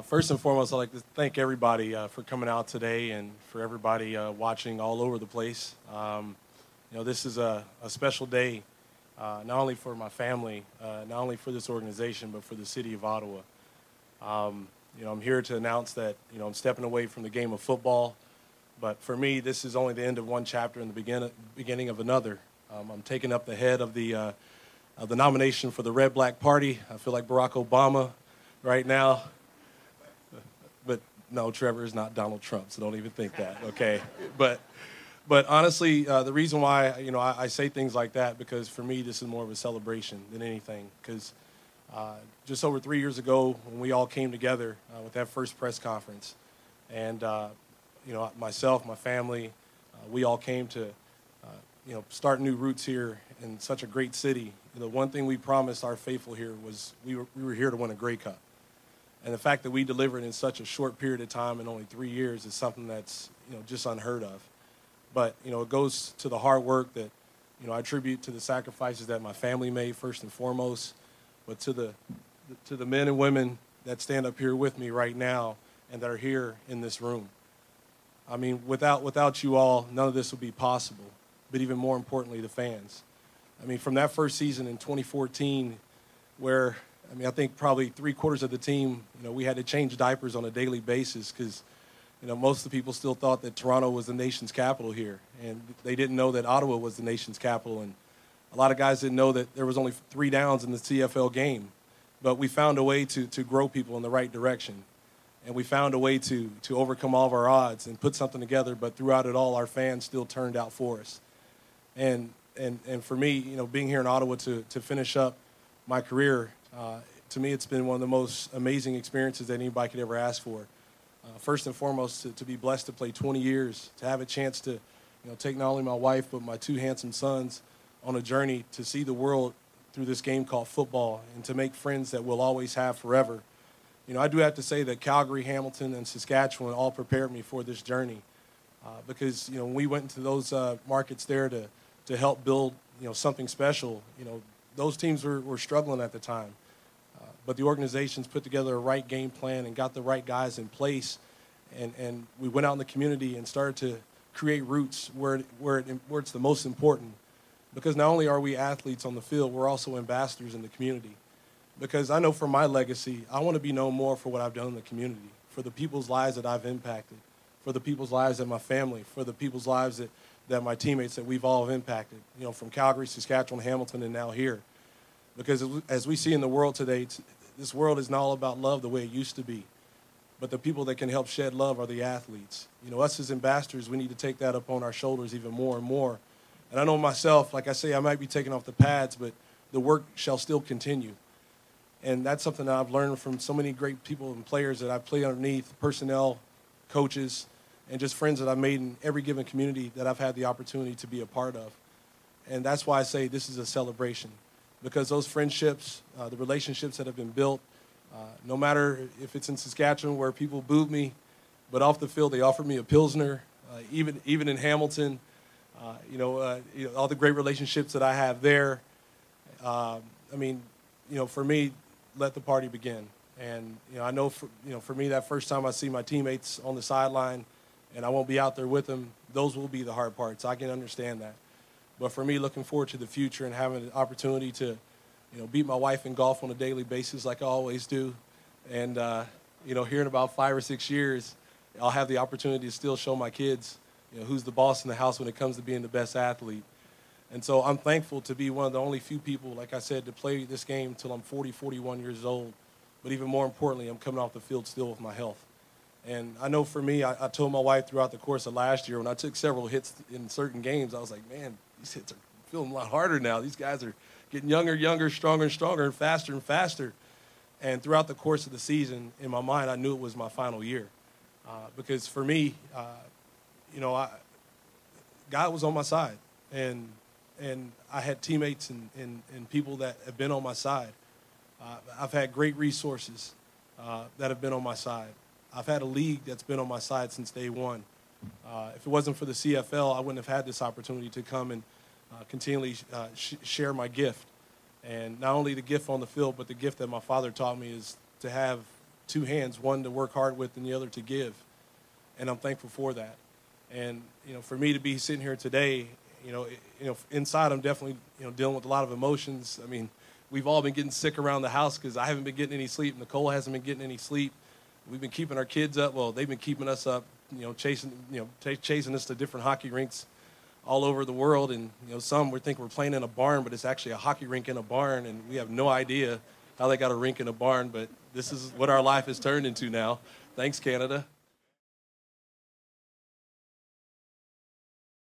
First and foremost, I'd like to thank everybody for coming out today and for everybody watching all over the place. This is a special day, not only for my family, not only for this organization, but for the city of Ottawa. I'm here to announce that, I'm stepping away from the game of football. But for me, this is only the end of one chapter and the beginning of another. I'm taking up the head of the nomination for the Red Black Party. I feel like Barack Obama right now. But no, Trevor is not Donald Trump, so don't even think that, okay? But honestly, the reason why, I say things like that, because for me, this is more of a celebration than anything. Because just over 3 years ago, when we all came together with that first press conference, and myself, my family, we all came to, start new roots here in such a great city. The one thing we promised our faithful here was we were here to win a Grey Cup. And the fact that we delivered in such a short period of time in only 3 years is something that's, just unheard of. But, it goes to the hard work that, I attribute to the sacrifices that my family made first and foremost, but to the men and women that stand up here with me right now and that are here in this room. I mean, without you all, none of this would be possible, but even more importantly, the fans. I mean, from that first season in 2014 where, I think probably 3/4 of the team, we had to change diapers on a daily basis because, most of the people still thought that Toronto was the nation's capital here, and they didn't know that Ottawa was the nation's capital, and a lot of guys didn't know that there was only 3 downs in the CFL game. But we found a way to grow people in the right direction. And we found a way to overcome all of our odds and put something together. But throughout it all, our fans still turned out for us. And for me, being here in Ottawa to finish up my career, to me, it's been one of the most amazing experiences that anybody could ever ask for. First and foremost, to be blessed to play 20 years, to have a chance to, take not only my wife but my 2 handsome sons on a journey to see the world through this game called football and to make friends that we'll always have forever. I do have to say that Calgary, Hamilton, and Saskatchewan all prepared me for this journey because, when we went into those markets there to help build, something special, those teams were struggling at the time. But the organizations put together a right game plan and got the right guys in place, and we went out in the community and started to create roots where it's the most important. Because not only are we athletes on the field, we're also ambassadors in the community. Because I know for my legacy, I want to be known more for what I've done in the community, for the people's lives that I've impacted, for the people's lives that my family, for the people's lives that my teammates that we've all impacted, from Calgary, Saskatchewan, Hamilton, and now here. Because as we see in the world today, this world is not all about love the way it used to be. But the people that can help shed love are the athletes. Us as ambassadors, we need to take that up on our shoulders even more and more. And I know myself, like I say, I might be taking off the pads, but the work shall still continue. And that's something that I've learned from so many great people and players that I've played underneath, personnel, coaches, and just friends that I've made in every given community that I've had the opportunity to be a part of. And that's why I say this is a celebration, because those friendships, the relationships that have been built, no matter if it's in Saskatchewan where people booed me, but off the field they offered me a Pilsner, even in Hamilton, all the great relationships that I have there. For me, let the party begin. And, I know, for me, that first time I see my teammates on the sideline and I won't be out there with them, those will be the hard parts. I can understand that. But for me, looking forward to the future and having an opportunity to, beat my wife in golf on a daily basis like I always do. And, here in about 5 or 6 years, I'll have the opportunity to still show my kids, who's the boss in the house when it comes to being the best athlete. And so I'm thankful to be one of the only few people, like I said, to play this game until I'm 40, 41 years old. But even more importantly, I'm coming off the field still with my health. And I know for me, I told my wife throughout the course of last year, when I took several hits in certain games, I was like, man, these hits are feeling a lot harder now. These guys are getting younger, stronger and stronger, and faster. And throughout the course of the season, in my mind, I knew it was my final year. Because for me, God was on my side. And I had teammates and people that have been on my side. I've had great resources that have been on my side. I've had a league that's been on my side since day one. If it wasn't for the CFL, I wouldn't have had this opportunity to come and continually share my gift. And not only the gift on the field, but the gift that my father taught me is to have two hands, one to work hard with and the other to give. And I'm thankful for that. And, for me to be sitting here today, inside I'm definitely, dealing with a lot of emotions. I mean, we've all been getting sick around the house because I haven't been getting any sleep. Nicole hasn't been getting any sleep. We've been keeping our kids up. Well, they've been keeping us up, chasing us to different hockey rinks all over the world. And, some we think we're playing in a barn, but it's actually a hockey rink in a barn. And we have no idea how they got a rink in a barn, but this is what our life has turned into now. Thanks, Canada.